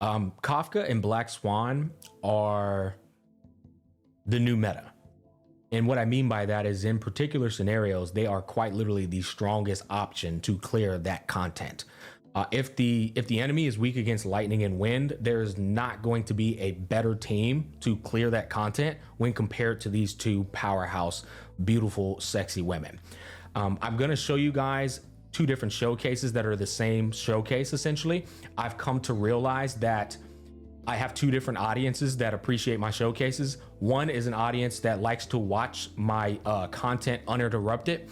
Kafka and Black Swan are the new meta. And what I mean by that is in particular scenarios, they are quite literally the strongest option to clear that content. If the enemy is weak against lightning and wind, there's not going to be a better team to clear that content when compared to these two powerhouse, beautiful, sexy women. I'm going to show you guys two different showcases that are the same showcase. Essentially, I've come to realize that I have two different audiences that appreciate my showcases. One is an audience that likes to watch my content uninterrupted.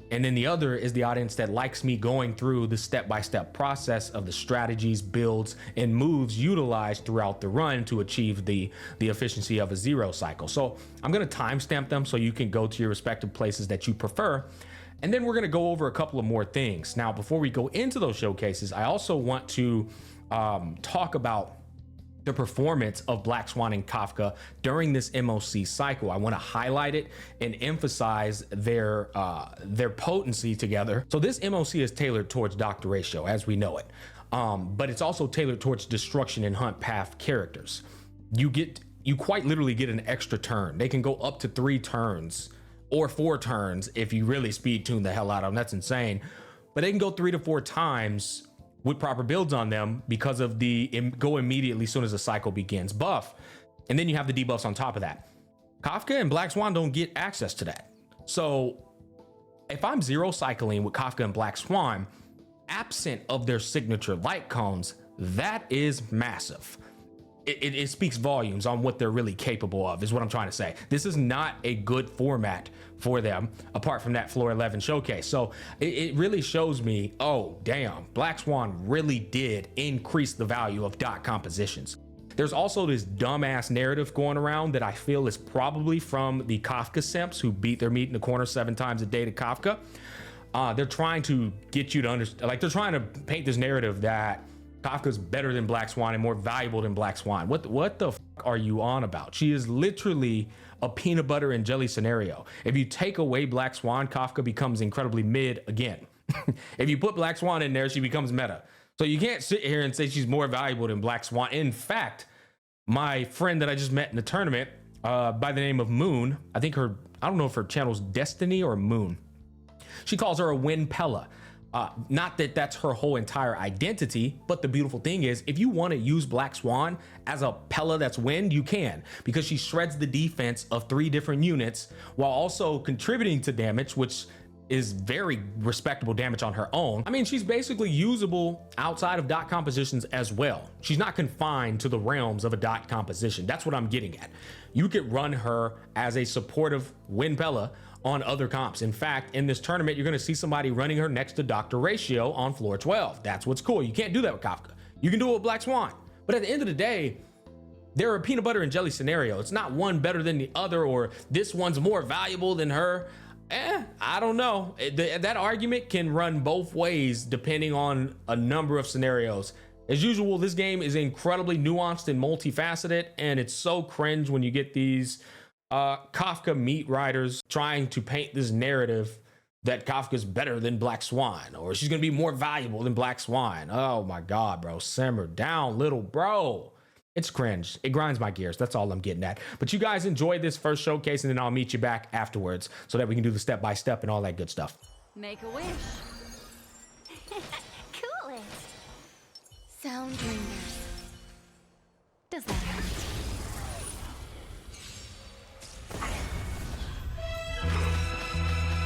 And then the other is the audience that likes me going through the step-by-step process of the strategies, builds, and moves utilized throughout the run to achieve the efficiency of a zero cycle. So I'm gonna timestamp them so you can go to your respective places that you prefer. And then we're gonna go over a couple of more things. Now, before we go into those showcases, I also want to talk about the performance of Black Swan and Kafka during this MOC cycle. I want to highlight it and emphasize their potency together. So this MOC is tailored towards Doctor Ratio as we know it, but it's also tailored towards destruction and hunt path characters. You quite literally get an extra turn. They can go up to 3 turns or 4 turns if you really speed tune the hell out of them. That's insane. But they can go 3 to 4 times with proper builds on them because of the go immediately as soon as the cycle begins buff. And then you have the debuffs on top of that. Kafka and Black Swan don't get access to that. So if I'm zero cycling with Kafka and Black Swan, absent of their signature light cones, that is massive. It speaks volumes on what they're really capable of, is what I'm trying to say. This is not a good format for them apart from that floor 11 showcase. So it really shows me, oh damn, Black Swan really did increase the value of dot compositions. There's also this dumbass narrative going around that I feel is probably from the Kafka simps who beat their meat in the corner 7 times a day to Kafka. They're trying to get you to understand, like they're trying to paint this narrative that Kafka's better than Black Swan and more valuable than Black Swan. What the fuck are you on about? She is literally a peanut butter and jelly scenario. If you take away Black Swan, Kafka becomes incredibly mid again. If you put Black Swan in there, she becomes meta. So you can't sit here and say she's more valuable than Black Swan. In fact, my friend that I just met in the tournament by the name of Moon, I don't know if her channel's Destiny or Moon. She calls her a Wind Pella. Not that that's her whole entire identity, but the beautiful thing is if you want to use Black Swan as a Pella that's wind, you can, because she shreds the defense of 3 different units while also contributing to damage, which is very respectable damage on her own. I mean, she's basically usable outside of dot compositions as well. She's not confined to the realms of a dot composition. That's what I'm getting at. You could run her as a supportive Wind Pella on other comps. In fact, in this tournament, you're going to see somebody running her next to Dr. Ratio on floor 12. That's what's cool. You can't do that with Kafka. You can do it with Black Swan. But at the end of the day, they're a peanut butter and jelly scenario. It's not one better than the other, or this one's more valuable than her. I don't know. That argument can run both ways depending on a number of scenarios. As usual, this game is incredibly nuanced and multifaceted, and it's so cringe when you get these Kafka meat riders trying to paint this narrative that Kafka's better than Black Swan, or she's gonna be more valuable than Black Swan. Oh my God, bro, simmer down, little bro. It's cringe. It grinds my gears. That's all I'm getting at. But you guys enjoy this first showcase, and then I'll meet you back afterwards so that we can do the step-by-step and all that good stuff. Make a wish. Cool it. Sound lingers. Does that hurt?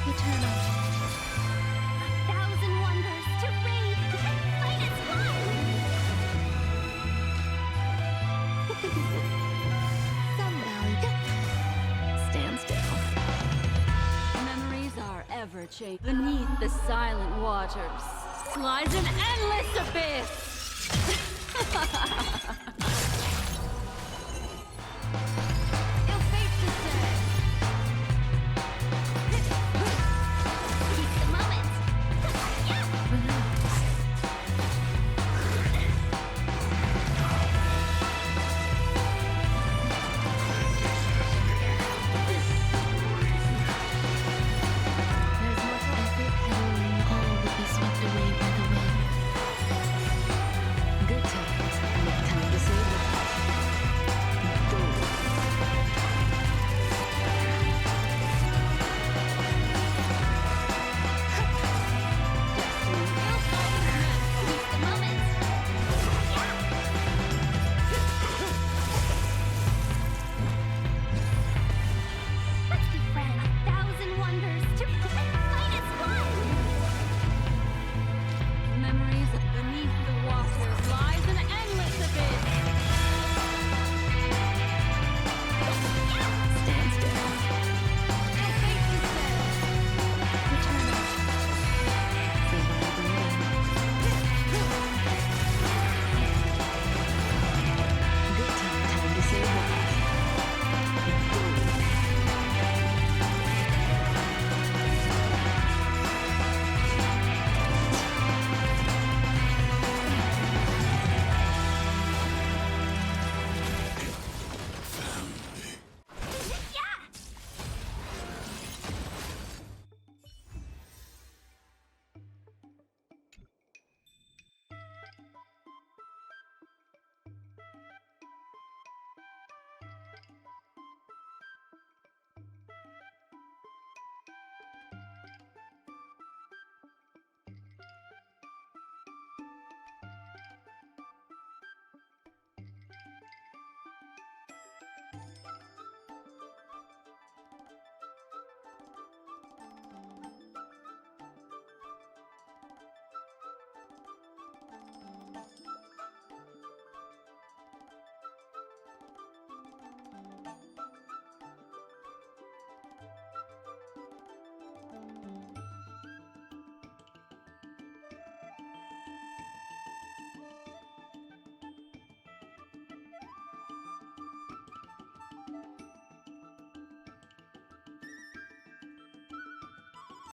Eternal. 1,000 wonders to read and fight as one. Some value. Stand still. Memories are ever changing. Beneath the silent waters lies an endless abyss. You'll face the day. Seize the moment. Relax. There's more to every petal, and all will be swept away by the wind. Good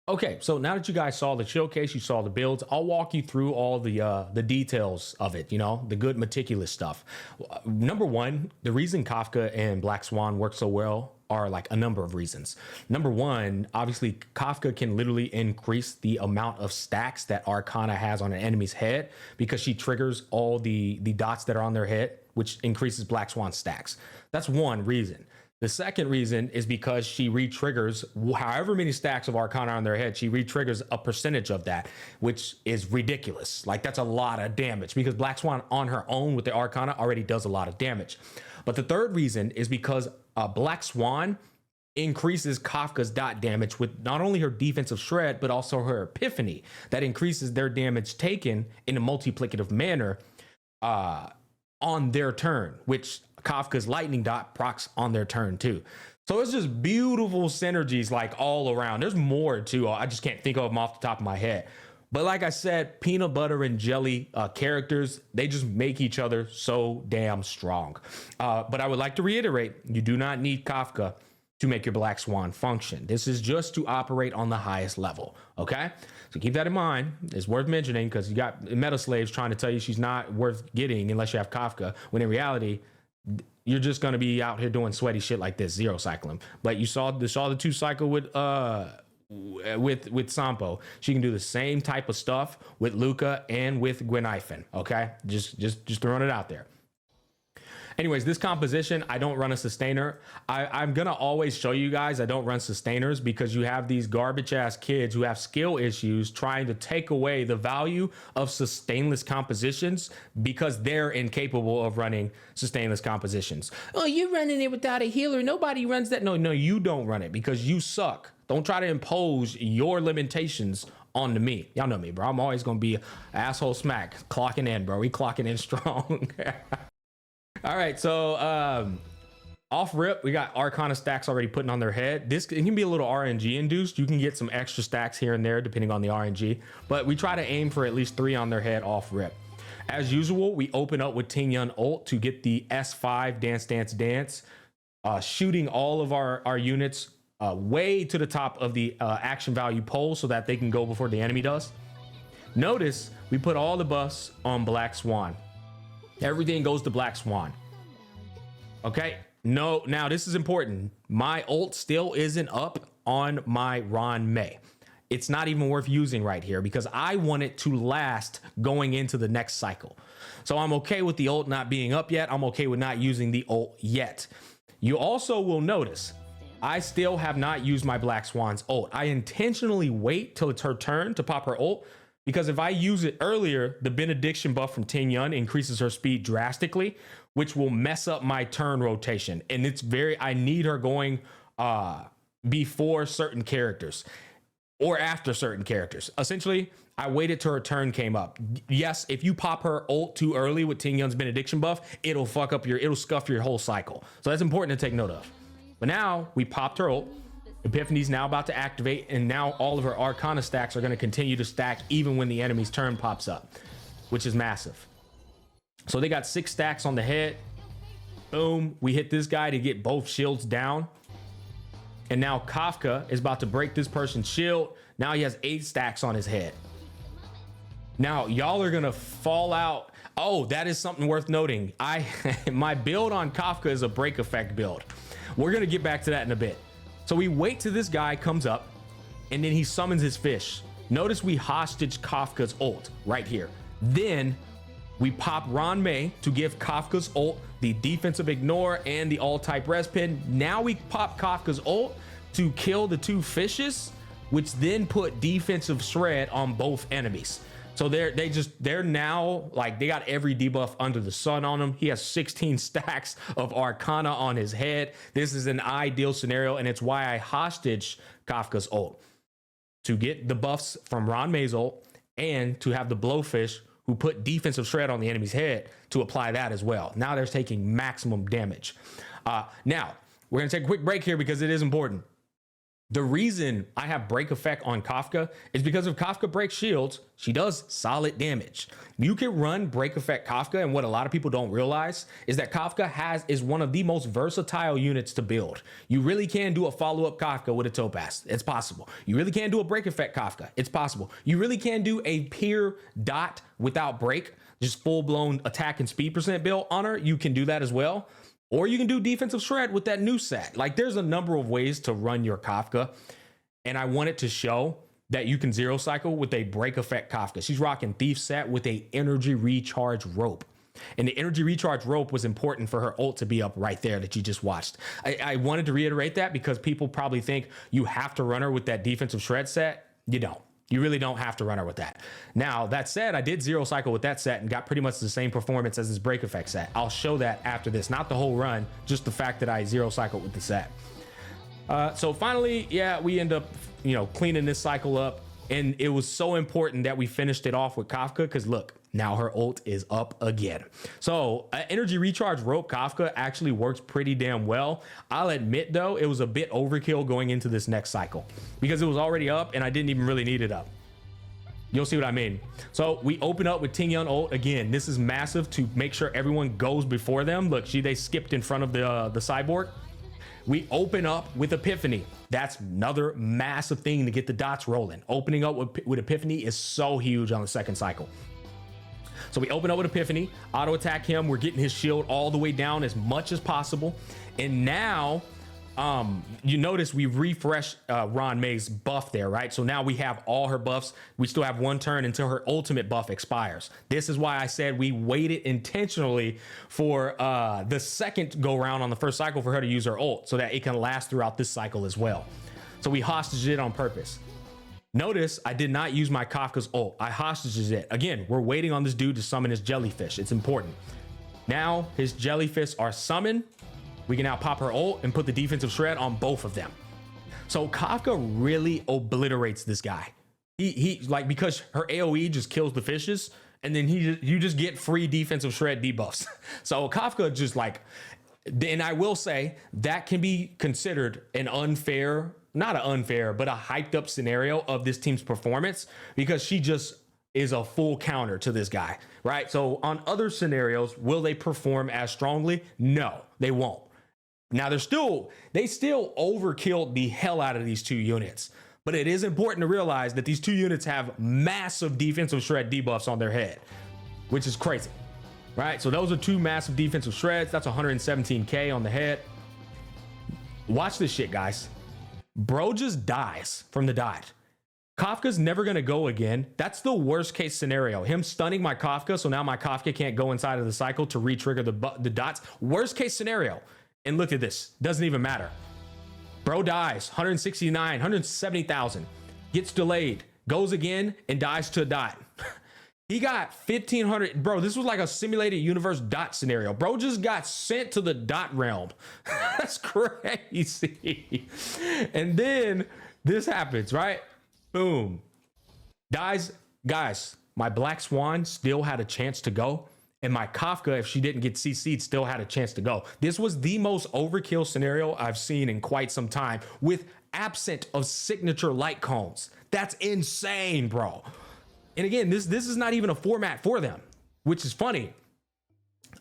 Okay, so now that you guys saw the showcase, you saw the builds, I'll walk you through all the details of it, you know, the good meticulous stuff. Number one, the reason Kafka and Black Swan work so well are like a number of reasons. Number one, obviously Kafka can literally increase the amount of stacks that Arcana has on an enemy's head because she triggers all the dots that are on their head, which increases Black Swan stacks. That's one reason. The second reason is because she re-triggers however many stacks of Arcana on their head, she re-triggers a percentage of that, which is ridiculous. Like that's a lot of damage because Black Swan on her own with the Arcana already does a lot of damage. But the third reason is because Black Swan increases Kafka's dot damage with not only her defensive shred, but also her epiphany that increases their damage taken in a multiplicative manner on their turn, which Kafka's lightning dot procs on their turn too. So it's just beautiful synergies like all around. There's more too. I just can't think of them off the top of my head. But like I said, peanut butter and jelly characters, they just make each other so damn strong. But I would like to reiterate, you do not need Kafka to make your Black Swan function. This is just to operate on the highest level, okay? So keep that in mind. It's worth mentioning because you got meta slaves trying to tell you she's not worth getting unless you have Kafka, when in reality, you're just going to be out here doing sweaty shit like this, zero cycling. But you saw the 2 cycle with Sampo. She can do the same type of stuff with Luca and with Gwenhyphen, okay? Just throwing it out there. Anyways, this composition, I don't run a sustainer. I'm gonna always show you guys I don't run sustainers because you have these garbage ass kids who have skill issues trying to take away the value of sustainless compositions because they're incapable of running sustainless compositions. Oh, you're running it without a healer. Nobody runs that. No, you don't run it because you suck. Don't try to impose your limitations onto me. Y'all know me, bro. I'm always gonna be an asshole smack clocking in, bro. We clocking in strong. All right, so off rip, we got Arcana stacks already putting on their head. This it can be a little RNG induced. You can get some extra stacks here and there depending on the RNG, but we try to aim for at least 3 on their head off rip. As usual, we open up with Ting Yun ult to get the S5 dance, dance, dance, shooting all of our units way to the top of the action value pole so that they can go before the enemy does. Notice we put all the buffs on Black Swan. Everything goes to Black Swan. Okay. No, now this is important. My ult still isn't up on my Ron May. It's not even worth using right here because I want it to last going into the next cycle. So I'm okay with the ult not being up yet. I'm okay with not using the ult yet. You also will notice I still have not used my Black Swan's ult. I intentionally wait till it's her turn to pop her ult because if I use it earlier, the benediction buff from Ting Yun increases her speed drastically, which will mess up my turn rotation. And it's I need her going before certain characters or after certain characters. Essentially, I waited till her turn came up. Yes, if you pop her ult too early with Ting Yun's benediction buff, it'll scuff your whole cycle. So that's important to take note of. But now we popped her ult. Epiphany's now about to activate, and now all of her Arcana stacks are going to continue to stack even when the enemy's turn pops up, which is massive. So they got 6 stacks on the head. Boom. We hit this guy to get both shields down. And now Kafka is about to break this person's shield. Now he has 8 stacks on his head. Now y'all are going to fall out. Oh, that is something worth noting. My build on Kafka is a break effect build. We're going to get back to that in a bit. So we wait till this guy comes up and then he summons his fish. Notice we hostage Kafka's ult right here. Then we pop Ron May to give Kafka's ult the defensive ignore and the all type res pin. Now we pop Kafka's ult to kill the 2 fishes, which then put defensive shred on both enemies. So they're now like they got every debuff under the sun on him. He has 16 stacks of Arcana on his head. This is an ideal scenario, and it's why I hostage Kafka's ult to get the buffs from Ron May's ult and to have the blowfish who put defensive shred on the enemy's head to apply that as well. Now they're taking maximum damage. Now we're gonna take a quick break here because it is important. The reason I have break effect on Kafka is because if Kafka breaks shields, she does solid damage. You can run break effect Kafka, and what a lot of people don't realize is that Kafka is one of the most versatile units to build. You really can do a follow-up Kafka with a topaz. It's possible. You really can do a break effect Kafka. It's possible. You really can do a pure dot without break, just full-blown attack and speed percent build on her. You can do that as well. Or you can do defensive shred with that new set. Like, there's a number of ways to run your Kafka. And I wanted to show that you can zero cycle with a break effect Kafka. She's rocking Thief set with a energy recharge rope. And the energy recharge rope was important for her ult to be up right there that you just watched. I wanted to reiterate that because people probably think you have to run her with that defensive shred set. You don't. You really don't have to run her with that. Now, that said, I did zero cycle with that set and got pretty much the same performance as this break effect set. I'll show that after this, not the whole run, just the fact that I zero cycled with the set. So finally, yeah, we end up, cleaning this cycle up. And it was so important that we finished it off with Kafka because look, now her ult is up again. So energy recharge rope Kafka actually works pretty damn well. I'll admit though, it was a bit overkill going into this next cycle because it was already up and I didn't even really need it up. You'll see what I mean. So we open up with Ting Yun ult again. This is massive to make sure everyone goes before them. Look, they skipped in front of the cyborg. We open up with Epiphany. That's another massive thing to get the dots rolling. Opening up with Epiphany is so huge on the second cycle. So we open up with Epiphany, auto attack him. We're getting his shield all the way down as much as possible. And now, you notice we refreshed Ron May's buff there, right? So now we have all her buffs. We still have one turn until her ultimate buff expires. This is why I said we waited intentionally for the second go round on the first cycle for her to use her ult so that it can last throughout this cycle as well. So we hostaged it on purpose. Notice I did not use my Kafka's ult. I hostaged it. Again, we're waiting on this dude to summon his jellyfish. It's important. Now his jellyfish are summoned. We can now pop her ult and put the defensive shred on both of them. So Kafka really obliterates this guy. He like, because her AoE just kills the fishes and then you just get free defensive shred debuffs. So Kafka just like, and I will say that can be considered an unfair, not an unfair, but a hyped up scenario of this team's performance because she just is a full counter to this guy, right? So on other scenarios, will they perform as strongly? No, they won't. Now they still overkilled the hell out of these two units, but it is important to realize that these two units have massive defensive shred debuffs on their head, which is crazy, right? So those are two massive defensive shreds. That's 117k on the head. Watch this shit, guys. Bro just dies from the dot. Kafka's never going to go again. That's the worst case scenario. Him stunning my Kafka, so now my Kafka can't go inside of the cycle to re-trigger the dots. Worst case scenario. And look at this. Doesn't even matter. Bro dies. 169, 170,000. Gets delayed. Goes again and dies to a dot. He got 1,500. Bro, this was like a simulated universe dot scenario. Bro just got sent to the dot realm. That's crazy. And then this happens, right? Boom. Dies. Guys, my Black Swan still had a chance to go. And my Kafka, if she didn't get CC'd, still had a chance to go. This was the most overkill scenario I've seen in quite some time with absent of signature light cones. That's insane, bro. And again, this is not even a format for them, which is funny.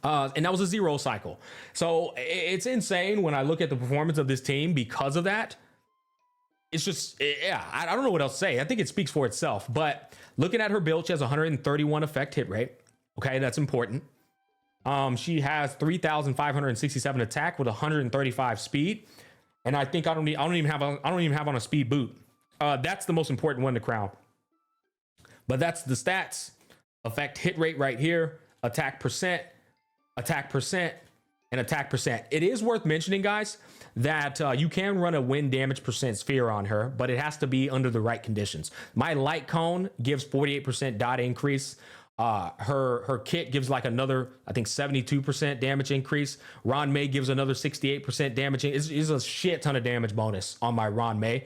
And that was a zero cycle. So it's insane when I look at the performance of this team because of that. It's just, yeah, I don't know what else to say. I think it speaks for itself. But looking at her build, she has 131 effect hit rate. Okay, that's important. She has 3,567 attack with 135 speed, and I think I don't even have on a speed boot. That's the most important one to crown. But that's the stats. Effect hit rate right here. Attack percent, and attack percent. It is worth mentioning, guys, that you can run a win damage percent sphere on her, but it has to be under the right conditions. My light cone gives 48% dot increase. Her kit gives like another, I think 72% damage increase. Ron May gives another 68% damage. It's a shit ton of damage bonus on my Ron May.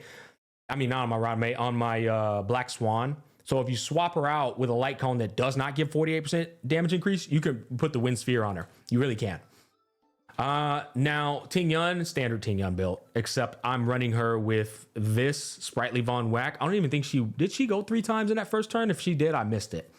I mean, not on my Ron May, on my Black Swan. So if you swap her out with a light cone that does not give 48% damage increase, you can put the wind sphere on her. You really can. Now Ting Yun, standard Ting Yun build, except I'm running her with this Sprightly Von Whack. I don't even think did she go 3 times in that first turn? If she did, I missed it.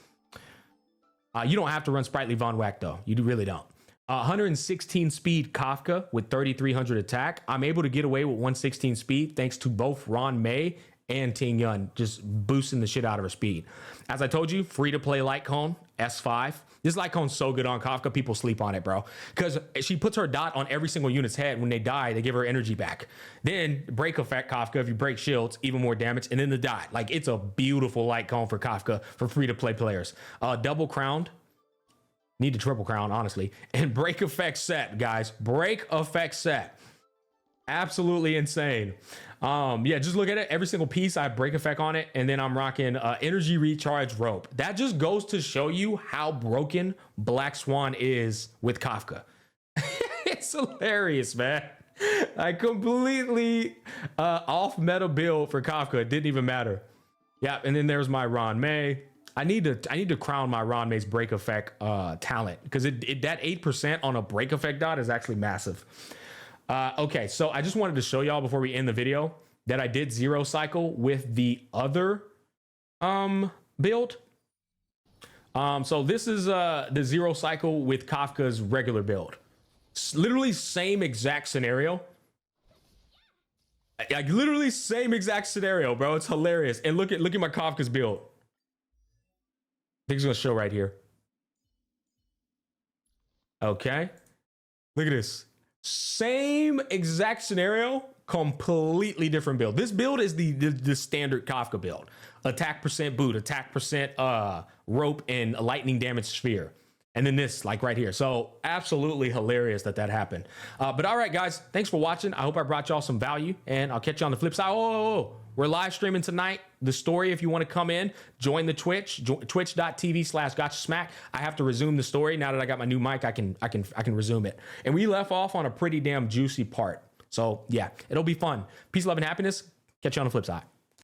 You don't have to run Sprightly Von Whack though. You really don't. 116 speed Kafka with 3,300 attack. I'm able to get away with 116 speed thanks to both Ron May and Ting Yun just boosting the shit out of her speed. As I told you, free to play Light Cone, S5. This Light Cone's so good on Kafka, people sleep on it, bro. Because she puts her dot on every single unit's head. When they die, they give her energy back. Then break effect Kafka, if you break shields, even more damage. And then the dot. Like, it's a beautiful Light Cone for Kafka for free to play players. Double crowned. Need to triple crown, honestly. And break effect set, guys. Break effect set. Absolutely insane. Yeah, just look at it. Every single piece, I have break effect on it, and then I'm rocking energy recharge rope. That just goes to show you how broken Black Swan is with Kafka. It's hilarious, man. I completely off meta build for Kafka. It didn't even matter. Yeah, and then there's my Ron May. I need to crown my Ron May's break effect talent, because that 8% on a break effect dot is actually massive. Okay, so I just wanted to show y'all before we end the video that I did 0 cycle with the other build. So this is the 0 cycle with Kafka's regular build. Literally same exact scenario. Like literally same exact scenario, bro. It's hilarious. And look at my Kafka's build. I think it's gonna show right here. Okay, look at this. Same exact scenario, completely different build. This build is the standard Kafka build. Attack percent boot, attack percent rope, and a lightning damage sphere. And then this, like right here. So absolutely hilarious that happened. But all right, guys, thanks for watching. I hope I brought y'all some value, and I'll catch you on the flip side. Oh, we're live streaming tonight. The story, if you want to come in, join the Twitch, twitch.tv/gotchasmack. I have to resume the story. Now that I got my new mic, I can resume it. And we left off on a pretty damn juicy part. So yeah, it'll be fun. Peace, love, and happiness. Catch you on the flip side.